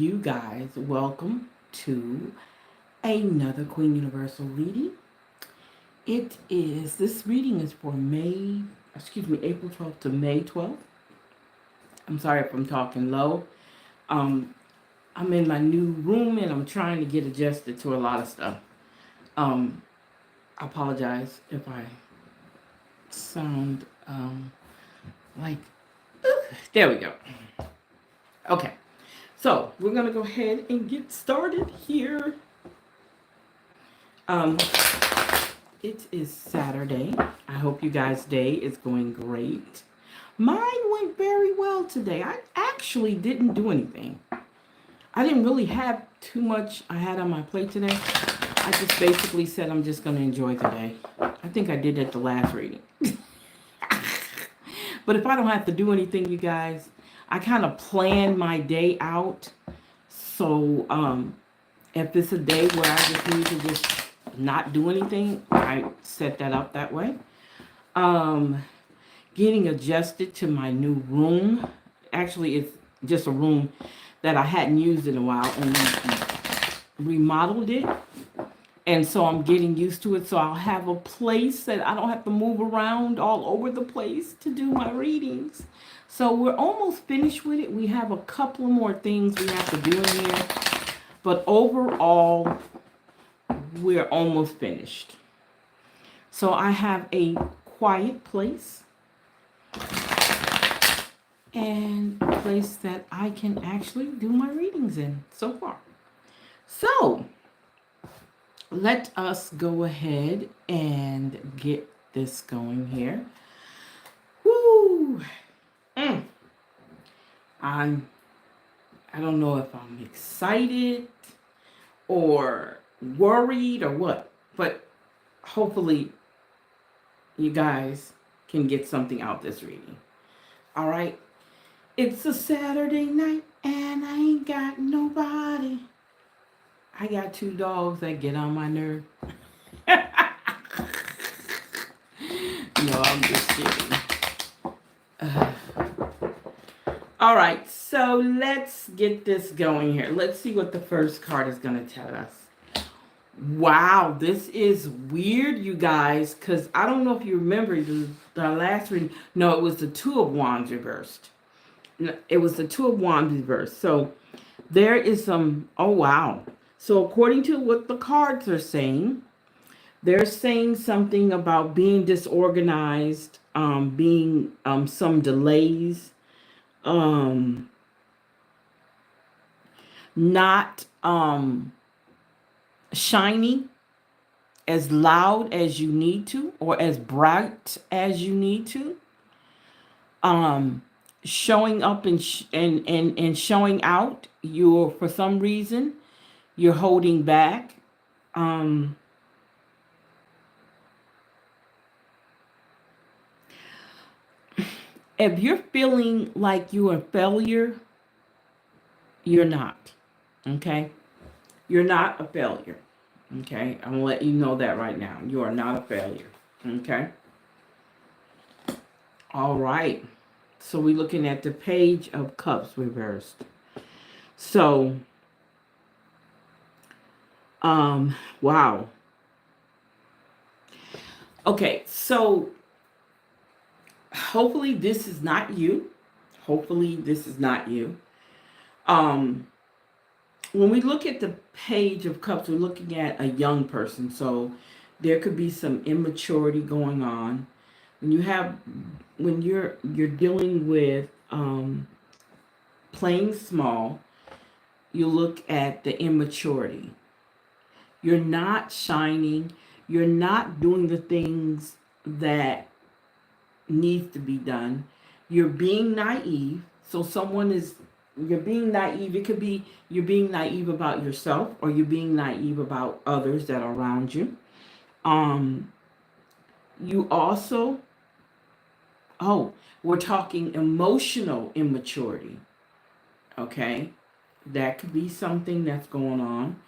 You guys, welcome to another Queen Universal reading. This reading is for April 12th to May 12th. I'm sorry if I'm talking low. Um, I'm in my new room and I'm trying to get adjusted to a lot of stuff. Um, I apologize if I sound like, there we go. Okay, so we're gonna go ahead and get started here. Um, It is Saturday. I hope you guys' day is going great. Mine went very well today. I actually didn't do anything. I didn't really have too much I had on my plate today. I just basically said I'm just going to enjoy today. I think I did at the last reading. But if I don't have to do anything, you guys, I kind of plan my day out. So if it's a day where I just need to just not do anything, I set that up that way. Um, Getting adjusted to my new room. Actually, it's just a room that I hadn't used in a while, and we remodeled it. And so I'm getting used to it. So I'll have a place that I don't have to move around all over the place to do my readings. So we're almost finished with it. We have a couple more things we have to do in here. But overall, we're almost finished. So I have a quiet place and a place that I can actually do my readings in so far. So let us go ahead and get this going here. Woo! Mm. I'm I don't know if I'm excited or worried or what, but hopefully you guys can get something out this reading. All right. It's a Saturday night and I ain't got nobody. I got two dogs that get on my nerve. No, I'm just kidding. Uh, all right, so let's get this going here. Let's see what the first card is going to tell us. Wow, this is weird, you guys, because I don't know if you remember the last reading. No, it was the Two of Wands reversed. It was the Two of Wands reversed. So there is oh wow. So according to what the cards are saying, they're saying something about being disorganized, being some delays, not shining as loud as you need to or as bright as you need to. Showing up and showing out, you're for some reason you're holding back. Um, if you're feeling like you're a failure, you're not. Okay, you're not a failure. Okay, I'm gonna let you know that right now. You are not a failure. Okay. All right. So we're looking at the Page of Cups reversed. So, wow. Okay, so hopefully this is not you. Hopefully this is not you. Um, when we look at the Page of Cups, we're looking at a young person. So there could be some immaturity going on. When you're dealing with playing small, you look at the immaturity. You're not shining. You're not doing the things that needs to be done. You're being naive. So you're being naive. It could be you're being naive about yourself or you're being naive about others that are around you. Um, you also, oh, we're talking emotional immaturity. Okay. That could be something that's going on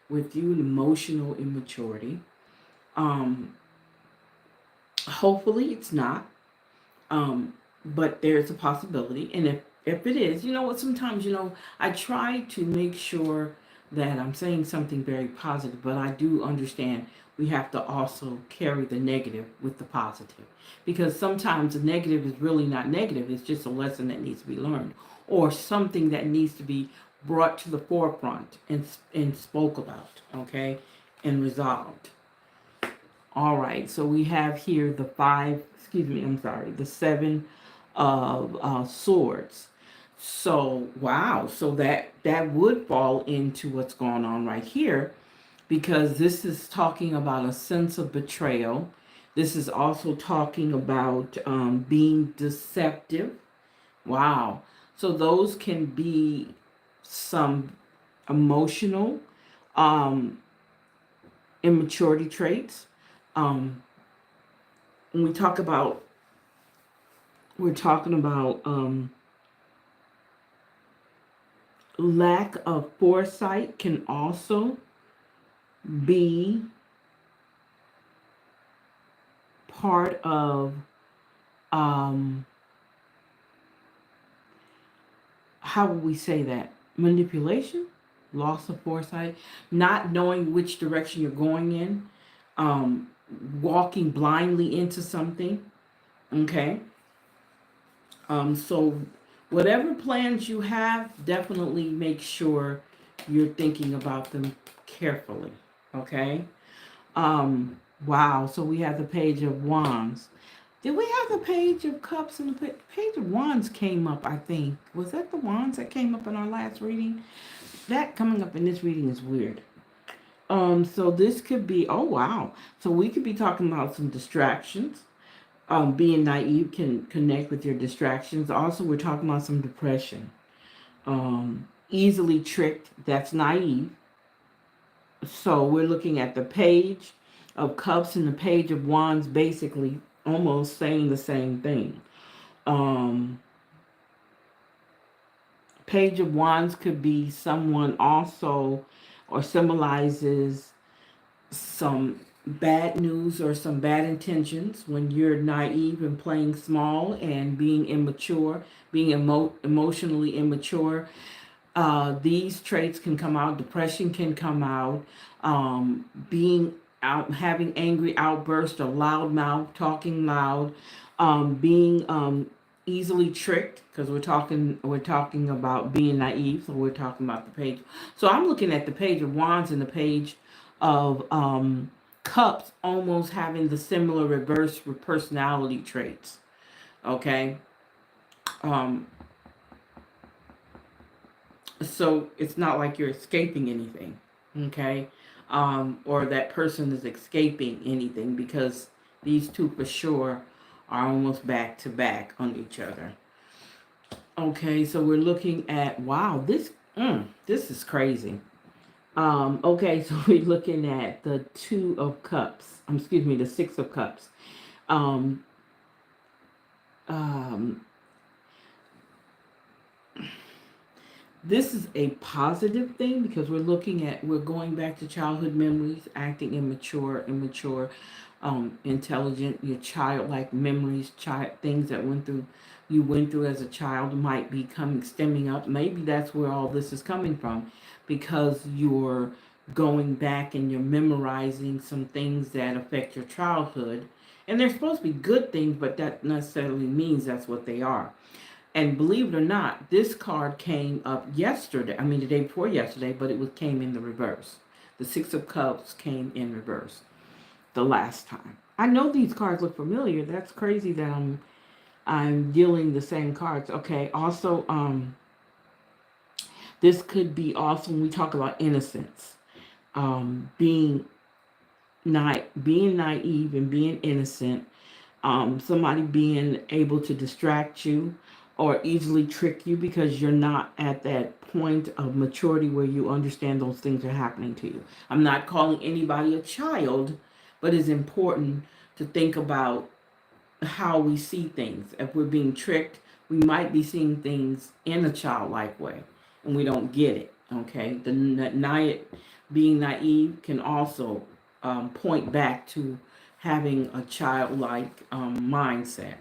with you, emotional immaturity. Um, Hopefully it's not. But there's a possibility. And if If it is, you know what, sometimes, I try to make sure that I'm saying something very positive, but I do understand we have to also carry the negative with the positive. Because sometimes the negative is really not negative, it's just a lesson that needs to be learned or something that needs to be brought to the forefront and spoke about, okay, and resolved. All right, so we have here the the seven of swords. So wow, so that would fall into what's going on right here, because this is talking about a sense of betrayal. This is also talking about being deceptive. Wow, so those can be some emotional um, immaturity traits. Um, when we're talking about lack of foresight can also be part of um, how would we say that, manipulation, loss of foresight, not knowing which direction you're going in, um, walking blindly into something. Okay. So whatever plans you have, definitely make sure you're thinking about them carefully. Okay. Wow. So we have the page of wands. Did we have the page of cups, and the page of wands came up? I think, was that the wands that came up in our last reading? That coming up in this reading is weird. So this could be, oh wow. So we could be talking about some distractions. Being naive can connect with your distractions. Also, we're talking about some depression. Easily tricked, that's naive. So we're looking at the page of cups and the page of wands, basically almost saying the same thing. Um, Page of wands could be someone also, or symbolizes some bad news or some bad intentions when you're naive and playing small and being immature, being emotionally immature. These traits can come out. Depression can come out. Being out, having angry outbursts, or loud mouth, talking loud, being easily tricked, because we're talking about being naive. So we're talking about the page. So I'm looking at the page of wands and the page of cups, almost having the similar reverse personality traits. Okay. Um, so it's not like you're escaping anything, okay, or that person is escaping anything, because these two for sure are almost back to back on each other. Okay, so we're looking at, wow, this is crazy. Okay, so we're looking at the two of cups, excuse me, the six of cups. um um this is a positive thing, because we're going back to childhood memories, acting immature, intelligent, your childlike memories, things that you went through as a child might be coming stemming up. Maybe that's where all this is coming from, because you're going back and you're memorizing some things that affect your childhood, and they're supposed to be good things, but that necessarily means that's what they are. And believe it or not, this card came up yesterday. I mean, the day before yesterday, but came in the reverse. The Six of Cups came in reverse the last time. I know these cards look familiar. That's crazy that I'm dealing the same cards. Okay. Also, this could be also when we talk about innocence, being being naive and being innocent, somebody being able to distract you or easily trick you because you're not at that point of maturity where you understand those things are happening to you. I'm not calling anybody a child, but it's important to think about how we see things. If we're being tricked, we might be seeing things in a childlike way and we don't get it. Okay, being naive can also point back to having a childlike mindset.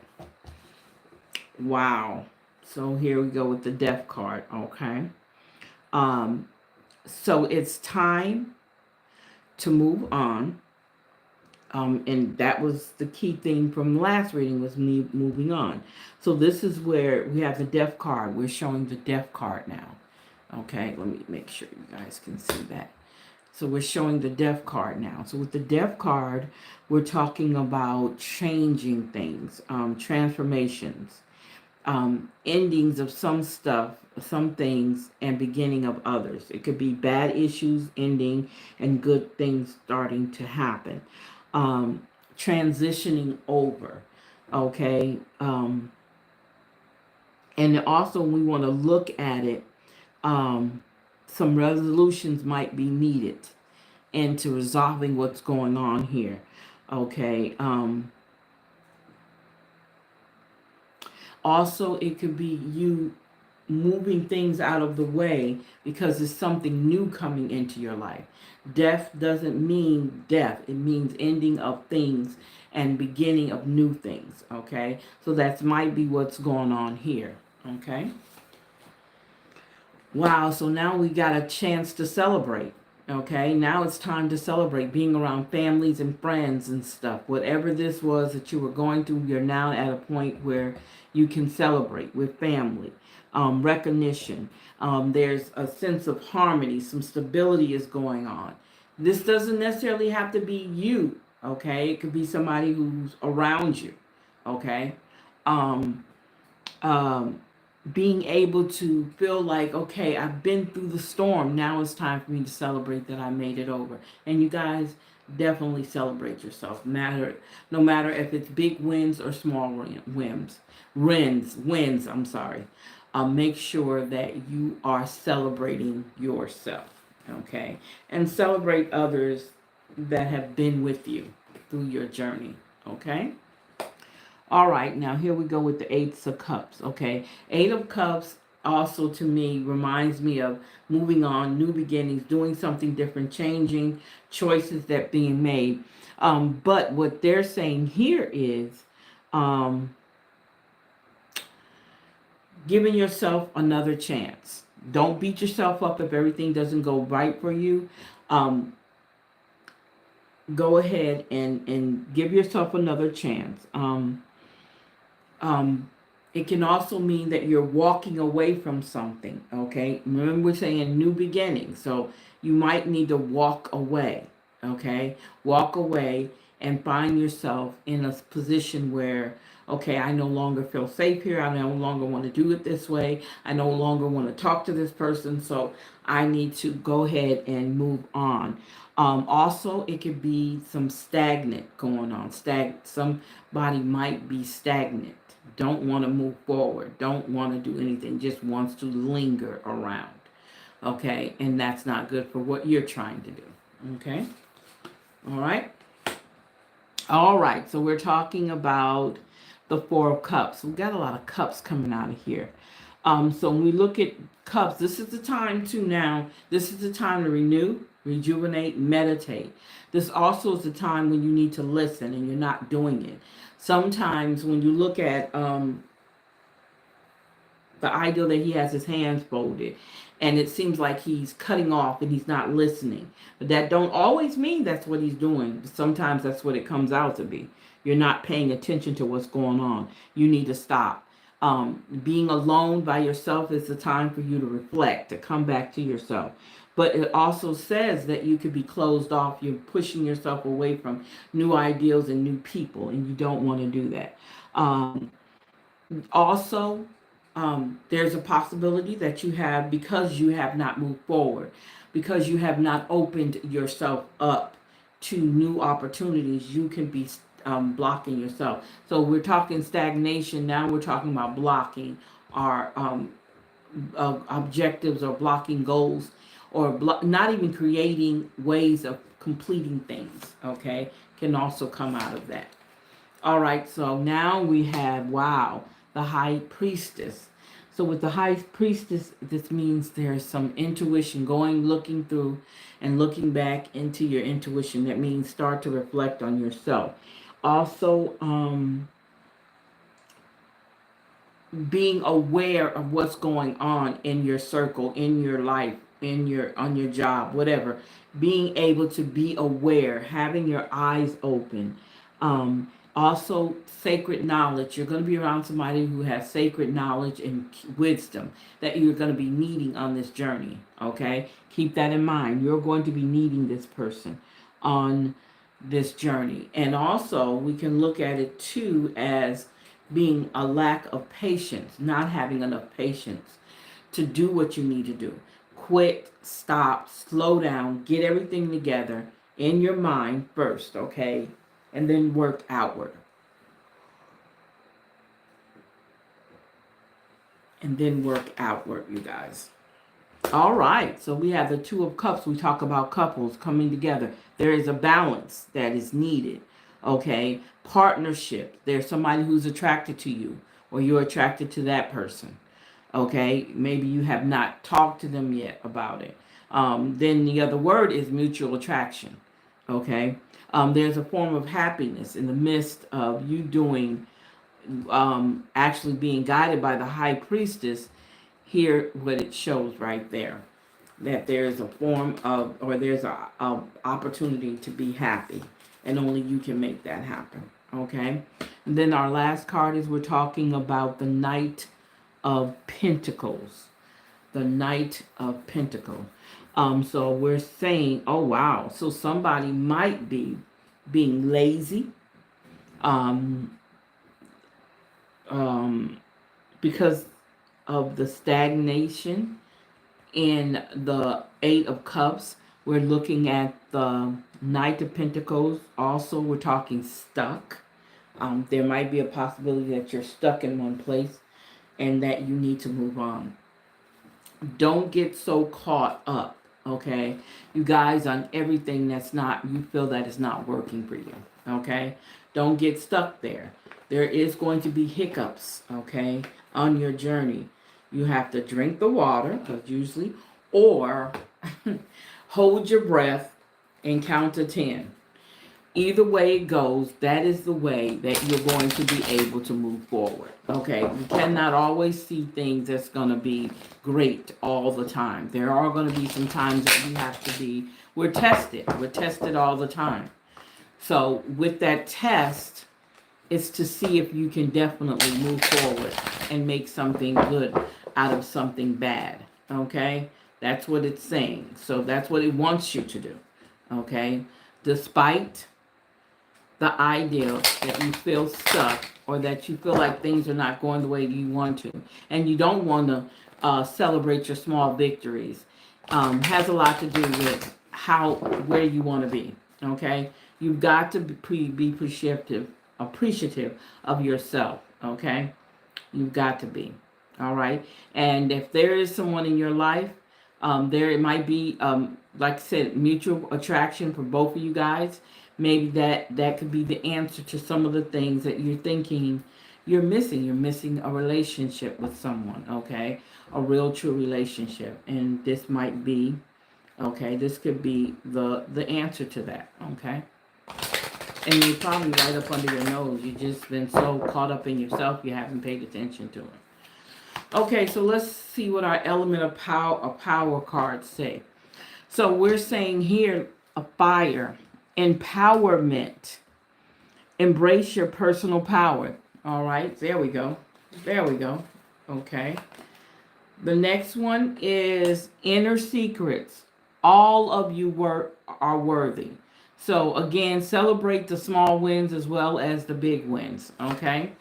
Wow. So here we go with the death card, okay? Um, so it's time to move on. And that was the key thing from the last reading, was me moving on. So this is where we have the death card. We're showing the death card now. Okay, let me make sure you guys can see that. So we're showing the death card now. So with the death card, we're talking about changing things, transformations, endings of some stuff, some things, and beginning of others. It could be bad issues ending and good things starting to happen. Transitioning over, okay? And also we want to look at it. Some resolutions might be needed into resolving what's going on here, okay? Also, it could be you moving things out of the way because there's something new coming into your life. Death doesn't mean death. It means ending of things and beginning of new things, okay? So that might be what's going on here, okay? Wow, so now we got a chance to celebrate. Okay, now it's time to celebrate being around families and friends and stuff. Whatever this was that you were going through, you're now at a point where you can celebrate with family. Recognition. There's a sense of harmony, some stability is going on. This doesn't necessarily have to be you, okay? It could be somebody who's around you, okay? Um, um, Being able to feel like, okay, I've been through the storm. Now it's time for me to celebrate that I made it over. And you guys definitely celebrate yourself. No matter if it's big wins or small wins. I'm sorry. Make sure that you are celebrating yourself, okay, and celebrate others that have been with you through your journey, okay. All right, now here we go with the Eight of Cups, okay? Eight of Cups also to me reminds me of moving on, new beginnings, doing something different, changing, choices that being made. But what they're saying here is giving yourself another chance. Don't beat yourself up if everything doesn't go right for you. Go ahead and give yourself another chance. It can also mean that you're walking away from something, okay? Remember, we're saying new beginning, so you might need to walk away, okay? Walk away and find yourself in a position where, okay, I no longer feel safe here. I no longer want to do it this way. I no longer want to talk to this person, so I need to go ahead and move on. Also, it could be some stagnant going on. Somebody might be stagnant, don't want to move forward, don't want to do anything, just wants to linger around. Okay, and that's not good for what you're trying to do. Okay, all right. All right, so we're talking about the Four of Cups. We've got a lot of cups coming out of here. So when we look at cups, this is the time to now, this is the time to renew, rejuvenate, meditate. This also is the time when you need to listen and you're not doing it. Sometimes when you look at the ideal that he has his hands folded and it seems like he's cutting off and he's not listening, but that don't always mean that's what he's doing. Sometimes that's what it comes out to be. You're not paying attention to what's going on. You need to stop. Being alone by yourself is the time for you to reflect, to come back to yourself. But it also says that you could be closed off. You're pushing yourself away from new ideals and new people, and you don't want to do that. Also, there's a possibility that you have, because you have not moved forward, because you have not opened yourself up to new opportunities, you can be blocking yourself. So we're talking stagnation. Now we're talking about blocking our objectives or blocking goals or not even creating ways of completing things. Okay, can also come out of that. All right, so now we have, wow, the High Priestess. So with the High Priestess, this means there's some intuition looking through and looking back into your intuition. That means start to reflect on yourself. Also, being aware of what's going on in your circle, in your life, in your on your job, whatever. Being able to be aware, having your eyes open. Also, sacred knowledge. You're going to be around somebody who has sacred knowledge and wisdom that you're going to be needing on this journey. Okay, keep that in mind. You're going to be needing this person on this journey, and also we can look at it too as being a lack of patience, not having enough patience to do what you need to do. Quit, stop, slow down, get everything together in your mind first, okay? And then work outward. And then work outward, you guys. All right, so we have the Two of Cups. We talk about couples coming together. There is a balance that is needed, okay? Partnership. There's somebody who's attracted to you, or you're attracted to that person, okay? Maybe you have not talked to them yet about it. Then the other word is mutual attraction, okay? There's a form of happiness in the midst of you doing, actually being guided by the high priestess. Here what it shows right there, that there's a form of, or there's a opportunity to be happy, and only you can make that happen, okay? And then our last card is we're talking about the Knight of Pentacles. The Knight of Pentacles. So we're saying, oh wow, so somebody might be being lazy, um, because of the stagnation in the Eight of Cups. We're looking at the Knight of Pentacles. Also, we're talking stuck. There might be a possibility that you're stuck in one place and that you need to move on. Don't get so caught up, okay, you guys, on everything that's not, you feel that is not working for you, okay? Don't get stuck there. There is going to be hiccups, okay, on your journey. You have to drink the water, because usually, or hold your breath and count to 10. Either way it goes, that is the way that you're going to be able to move forward. Okay, you cannot always see things that's going to be great all the time. There are going to be some times that we have to be, we're tested all the time. So with that test, it's to see if you can definitely move forward and make something good out of something bad. Okay, that's what it's saying. So that's what it wants you to do. Okay, despite the idea that you feel stuck, or that you feel like things are not going the way you want to, and you don't want to celebrate your small victories, has a lot to do with where you want to be. Okay, you've got to be appreciative of yourself. Okay, you've got to be. All right, and if there is someone in your life, there it might be, like I said, mutual attraction for both of you guys. Maybe that could be the answer to some of the things that you're thinking you're missing. You're missing a relationship with someone, okay? A real true relationship. And this might be, okay, this could be the answer to that, okay? And you're probably right up under your nose. You've just been so caught up in yourself, you haven't paid attention to it. Okay, so let's see what our element of power cards say. So we're saying here, a fire. Empowerment. Embrace your personal power. All right, there we go. There we go. Okay. The next one is inner secrets. All of you are worthy. So again, celebrate the small wins as well as the big wins. Okay.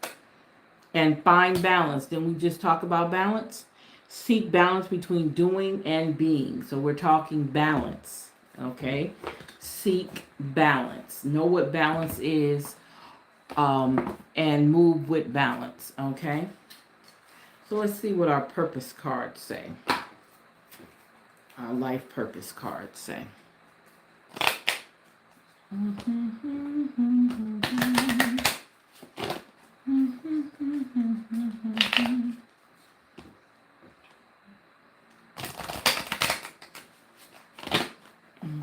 And find balance. Didn't we just talk about balance? Seek balance between doing and being. So we're talking balance. Okay. Seek balance. Know what balance is, and move with balance. Okay. So let's see what our purpose cards say. Our life purpose cards say.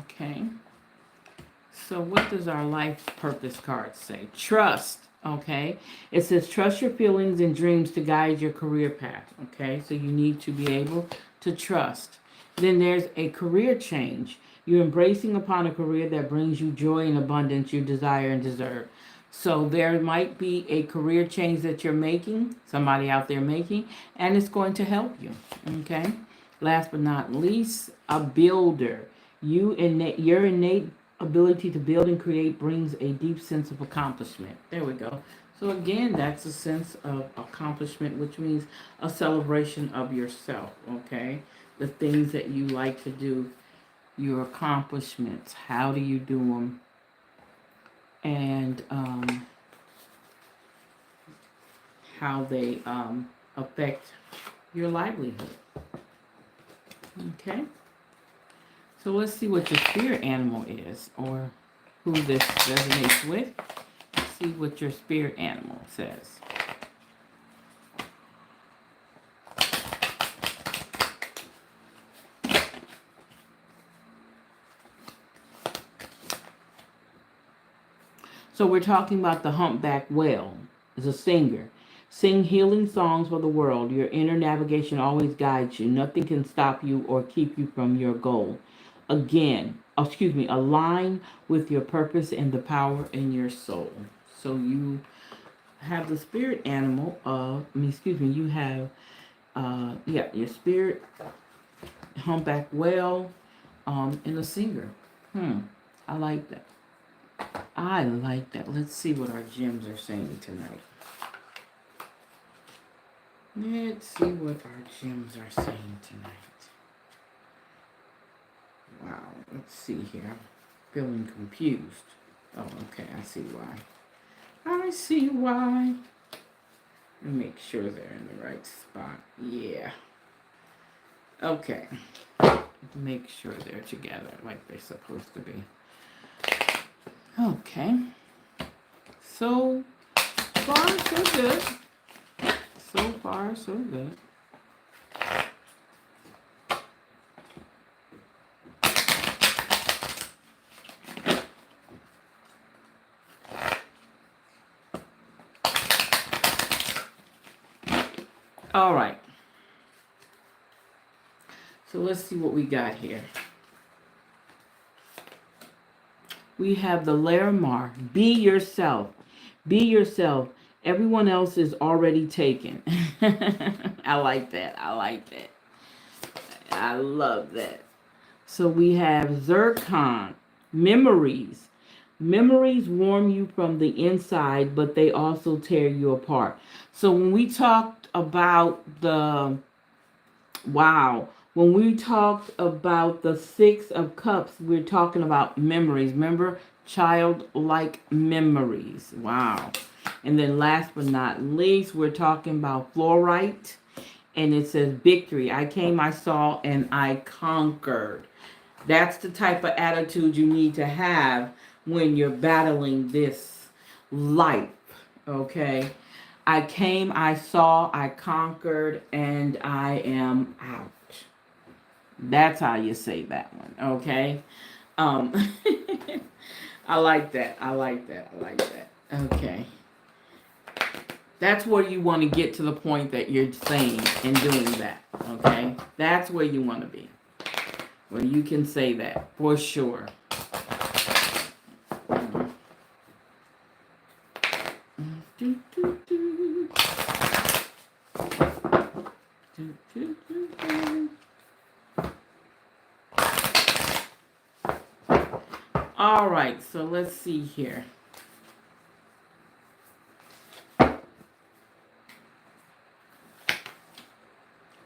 Okay. So what does our life purpose card say? Trust. Okay. It says trust your feelings and dreams to guide your career path. Okay. So you need to be able to trust. Then there's a career change. You're embracing upon a career that brings you joy and abundance you desire and deserve. So there might be a career change that you're making, somebody out there making, and it's going to help you. Okay. Last but not least, a builder. Your innate ability to build and create brings a deep sense of accomplishment. There we go. So again, that's a sense of accomplishment, which means a celebration of yourself. Okay, the things that you like to do, your accomplishments. How do you do them? And how they affect your livelihood. Okay. So let's see what your spirit animal is, or who this resonates with. Let's see what your spirit animal says. So we're talking about the humpback whale. Is a singer. Sing healing songs for the world. Your inner navigation always guides you. Nothing can stop you or keep you from your goal. Again, align with your purpose and the power in your soul. So you have the spirit animal you have your spirit humpback whale and a singer. I like that. Let's see what our gems are saying tonight. Let's see what our gems are saying tonight. Wow, let's see here. I'm feeling confused. Oh, okay, I see why. Let me make sure they're in the right spot. Yeah. Okay. Make sure they're together like they're supposed to be. Okay. So far, so good. So far, so good. All right. So let's see what we got here. We have the Larimar. Be yourself. Be yourself. Everyone else is already taken. I like that. I love that. So we have Zircon. Memories. Memories warm you from the inside, but they also tear you apart. So when we talked about when we talked about the Six of Cups, we're talking about memories. Remember? Childlike memories. Wow. And then last but not least, we're talking about fluorite. And it says victory. I came, I saw, and I conquered. That's the type of attitude you need to have when you're battling this life. Okay? I came, I saw, I conquered, and I am out. That's how you say that one, okay? I like that. Okay. That's where you want to get to the point that you're saying and doing that, okay? That's where you want to be. Where you can say that, for sure. All right, so let's see here.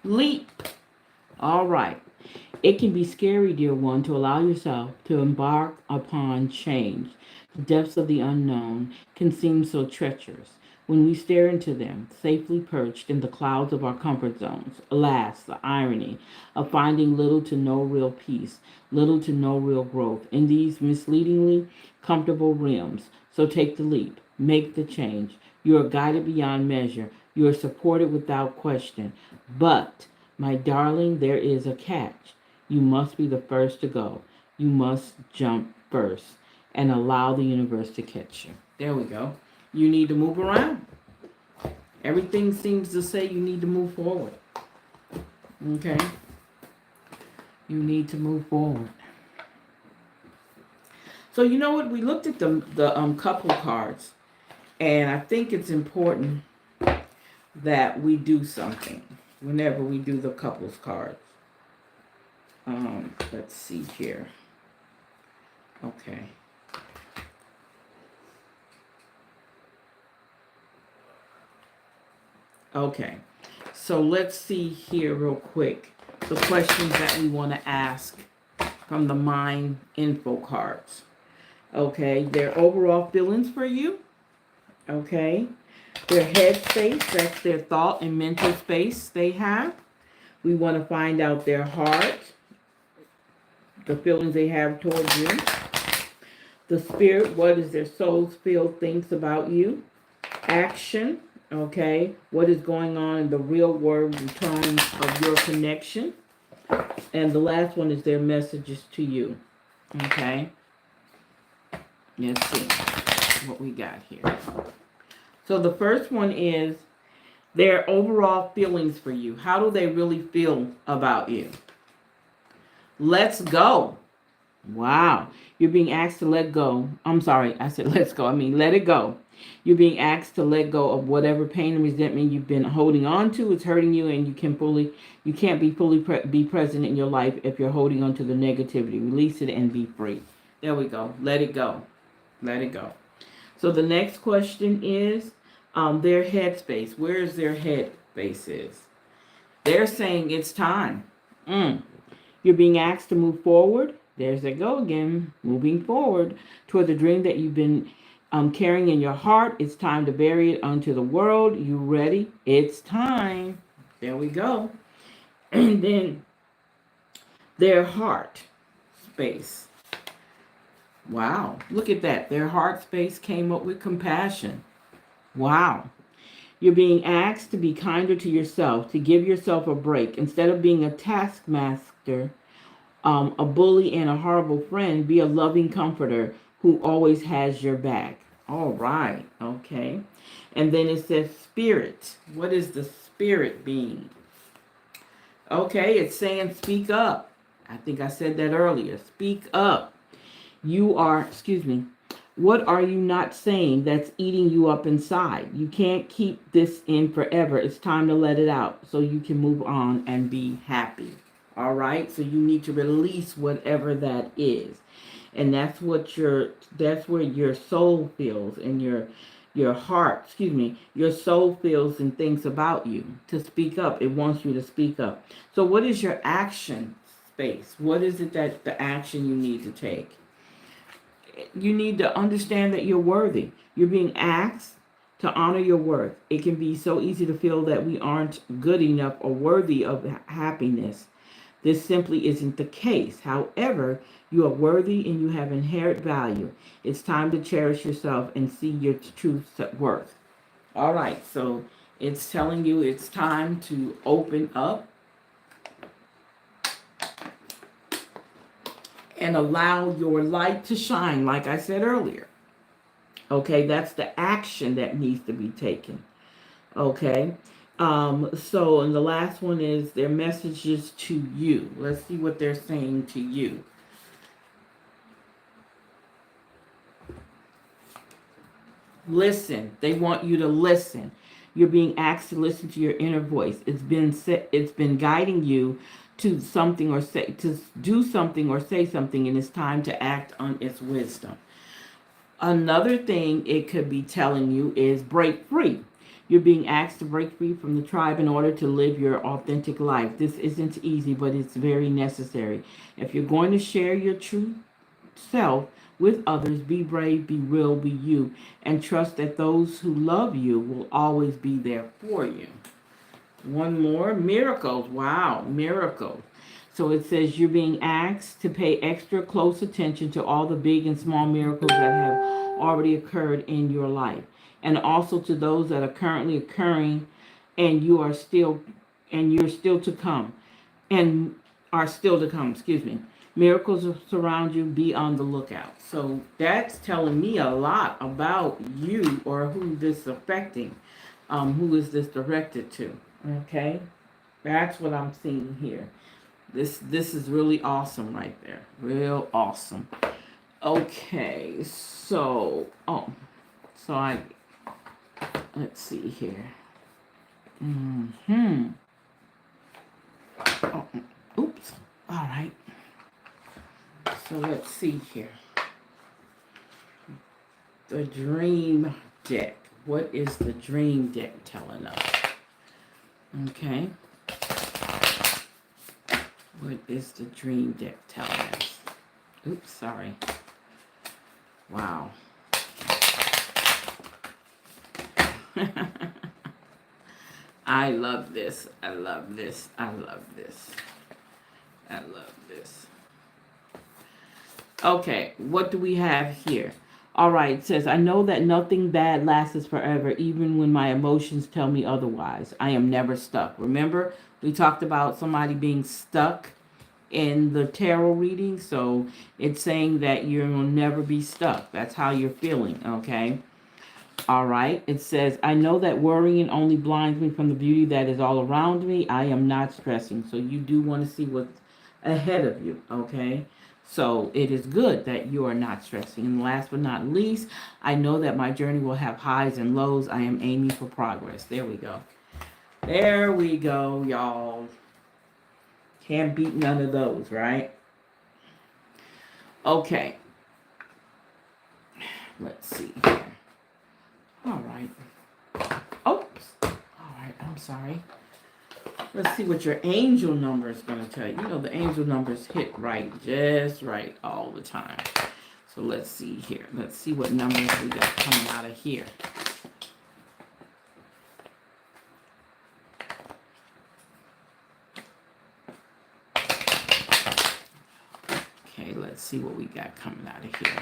Leap. All right. It can be scary, dear one, to allow yourself to embark upon change. The depths of the unknown can seem so treacherous when we stare into them, safely perched in the clouds of our comfort zones. Alas, the irony of finding little to no real peace, little to no real growth in these misleadingly comfortable realms. So take the leap, make the change. You are guided beyond measure. You are supported without question. But, my darling, there is a catch. You must be the first to go. You must jump first and allow the universe to catch you. There we go. You need to move around. Everything seems to say you need to move forward. Okay? You need to move forward. So you know what? We looked at the couple cards, and I think it's important that we do something whenever we do the couples cards. Let's see here. Okay. Okay. So let's see here real quick the questions that we want to ask from the Mind Info cards. Okay. Their overall feelings for you. Okay. Their head space, that's their thought and mental space they have. We want to find out their heart, the feelings they have towards you. The spirit, what is their soul's feel thinks about you. Action, okay, what is going on in the real world in terms of your connection. And the last one is their messages to you. Okay. Let's see what we got here. So the first one is their overall feelings for you. How do they really feel about you? Let's go. Wow. You're being asked to let go. I'm sorry, I said let's go. I mean, let it go. You're being asked to let go of whatever pain and resentment you've been holding on to. It's hurting you, and you can't be fully be present in your life if you're holding on to the negativity. Release it and be free. There we go. Let it go. Let it go. So the next question is their headspace. Where is their headspace is? They're saying it's time. You're being asked to move forward. There's it go again. Moving forward toward the dream that you've been carrying in your heart. It's time to bury it unto the world. You ready? It's time. There we go. And then their heart space. Wow. Look at that. Their heart space came up with compassion. Wow. You're being asked to be kinder to yourself, to give yourself a break. Instead of being a taskmaster, a bully, and a horrible friend, be a loving comforter who always has your back. All right. Okay. And then it says spirit. What is the spirit being? Okay. It's saying speak up. I think I said that earlier. Speak up. What are you not saying that's eating you up inside? You can't keep this in forever. It's time to let it out so you can move on and be happy. All right? So you need to release whatever that is. And that's where your soul feels, and your heart, your soul feels and thinks about you. To speak up. It wants you to speak up. So what is your action space? What is it that the action you need to take? You need to understand that you're worthy. You're being asked to honor your worth. It can be so easy to feel that we aren't good enough or worthy of happiness. This simply isn't the case. However, you are worthy and you have inherent value. It's time to cherish yourself and see your true worth. All right, so it's telling you it's time to open up and allow your light to shine, like I said earlier. Okay, that's the action that needs to be taken. Okay, so and the last one is their messages to you. Let's see what they're saying to you. Listen. They want you to listen. You're being asked to listen to your inner voice. It's been guiding you to something or to do something or say something, and it's time to act on its wisdom. Another thing it could be telling you is break free. You're being asked to break free from the tribe in order to live your authentic life. This isn't easy, but it's very necessary. If you're going to share your true self with others, be brave, be real, be you, and trust that those who love you will always be there for you. One more, miracles. Wow, miracles. So it says you're being asked to pay extra close attention to all the big and small miracles that have already occurred in your life, and also to those that are currently occurring, and you're still to come, and are still to come. Miracles will surround you. Be on the lookout. So that's telling me a lot about you or who this is affecting. Who is this directed to? Okay, that's what I'm seeing here. This is really awesome right there. Real awesome. Okay, so so I let's see here. Oh, oops. All right. So let's see here. The dream deck. What is the dream deck telling us? Okay. What is the dream deck telling us? Oops, sorry. Wow. I love this. I love this. I love this. I love this. Okay, what do we have here? All right, it says, I know that nothing bad lasts forever, even when my emotions tell me otherwise. I am never stuck. Remember, we talked about somebody being stuck in the tarot reading. So it's saying that you'll never be stuck. That's how you're feeling, okay? All right. It says, I know that worrying only blinds me from the beauty that is all around me. I am not stressing. So you do want to see what's ahead of you, okay? So it is good that you are not stressing. And last but not least, I know that my journey will have highs and lows. I am aiming for progress. There we go. There we go, y'all. Can't beat none of those, right? Okay. Let's see here. All right. Oops. All right. I'm sorry. Let's see what your angel number is going to tell you. You know, the angel numbers hit right, just right all the time. So let's see here. Let's see what numbers we got coming out of here. Okay, let's see what we got coming out of here.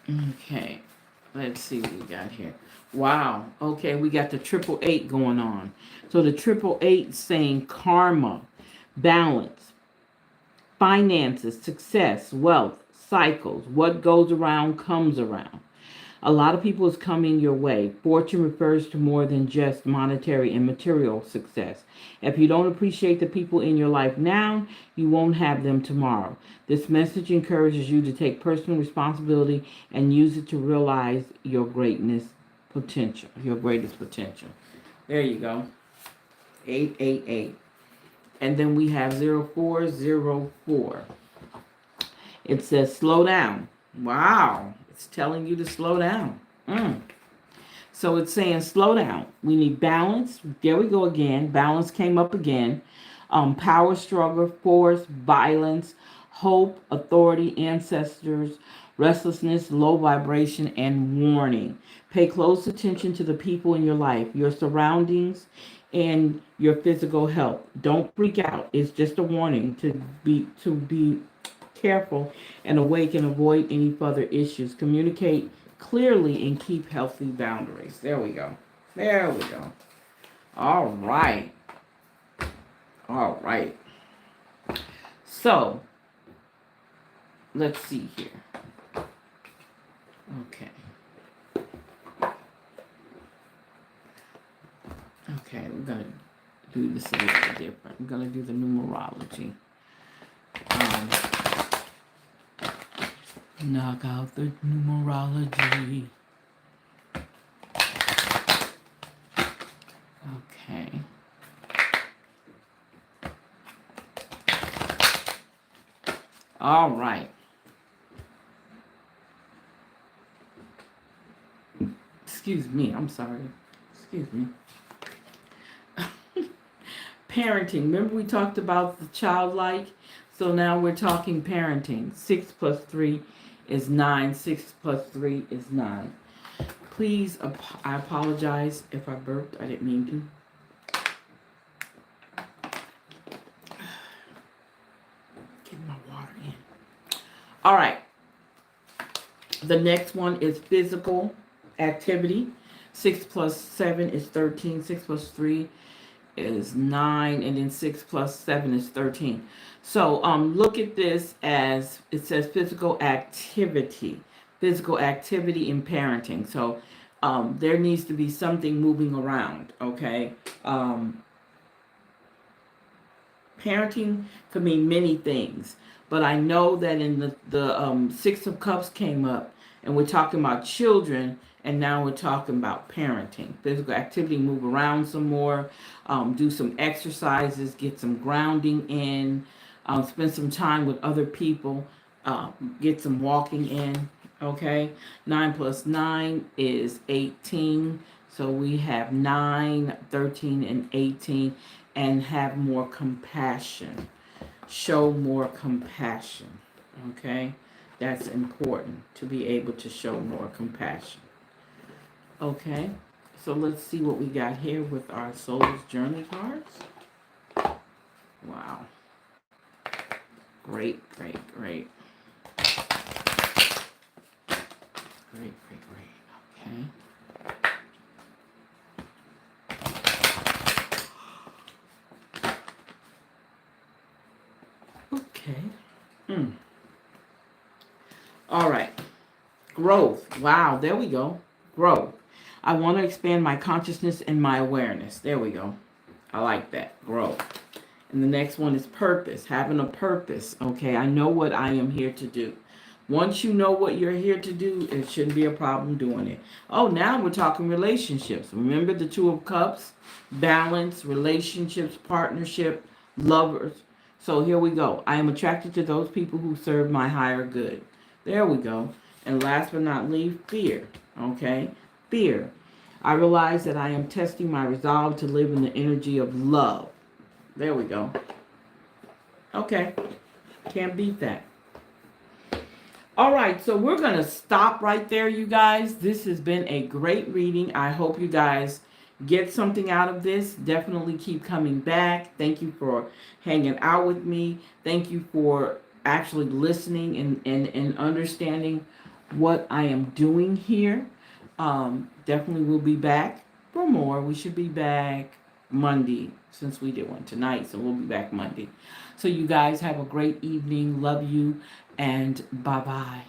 Okay, let's see what we got here. Wow. Okay, we got the 888 going on. So the 888 saying karma, balance, finances, success, wealth, cycles. What goes around comes around. A lot of people is coming your way. Fortune refers to more than just monetary and material success. If you don't appreciate the people in your life now, you won't have them tomorrow. This message encourages you to take personal responsibility and use it to realize your greatness potential, your greatest potential. There you go. 888. And then we have 0404. It says slow down. Wow. It's telling you to slow down. So it's saying slow down. We need balance. There we go again. Balance came up again. Power struggle, force, violence, hope, authority, ancestors, restlessness, low vibration, and warning. Pay close attention to the people in your life, your surroundings, and your physical health. Don't freak out. It's just a warning to be careful and awake and avoid any further issues. Communicate clearly and keep healthy boundaries. There we go. There we go. All right. All right. So, let's see here. Okay. Okay, we're going to do this a little different. I'm going to do the numerology. Knock out the numerology. Okay. All right. Excuse me. I'm sorry. Excuse me. Parenting. Remember we talked about the childlike? So now we're talking parenting. 6 plus 3 is 9. 6 plus 3 is 9. Please, I apologize if I burped. I didn't mean to. Get my water in. All right. The next one is physical activity. 6 plus 7 is 13. 6 plus 3 is 9. And then 6 plus 7 is 13. So look at this as it says physical activity. Physical activity in parenting. So there needs to be something moving around, okay? Parenting could mean many things, but I know that in the Six of Cups came up, and we're talking about children, and now we're talking about parenting. Physical activity, move around some more, do some exercises, get some grounding in, spend some time with other people, get some walking in. Okay, 9 plus 9 is 18. So we have 9, 13, and 18, and have more compassion. Show more compassion. Okay, that's important to be able to show more compassion. Okay, so let's see what we got here with our Soul's Journey cards. Wow. Great, great, great. Great, great, great. Okay. Okay. All right. Growth. Wow, there we go. Growth. I want to expand my consciousness and my awareness. There we go. I like that. Growth. And the next one is purpose. Having a purpose. Okay, I know what I am here to do. Once you know what you're here to do, it shouldn't be a problem doing it. Oh, now we're talking relationships. Remember the Two of Cups? Balance, relationships, partnership, lovers. So here we go. I am attracted to those people who serve my higher good. There we go. And last but not least, fear. Okay? Fear. I realize that I am testing my resolve to live in the energy of love. There we go. Okay. Can't beat that. All right, so we're going to stop right there, you guys. This has been a great reading. I hope you guys get something out of this. Definitely keep coming back. Thank you for hanging out with me. Thank you for actually listening and understanding what I am doing here. Definitely will be back for more. We should be back Monday since we did one tonight, so we'll be back Monday. So you guys have a great evening. Love you, and bye-bye.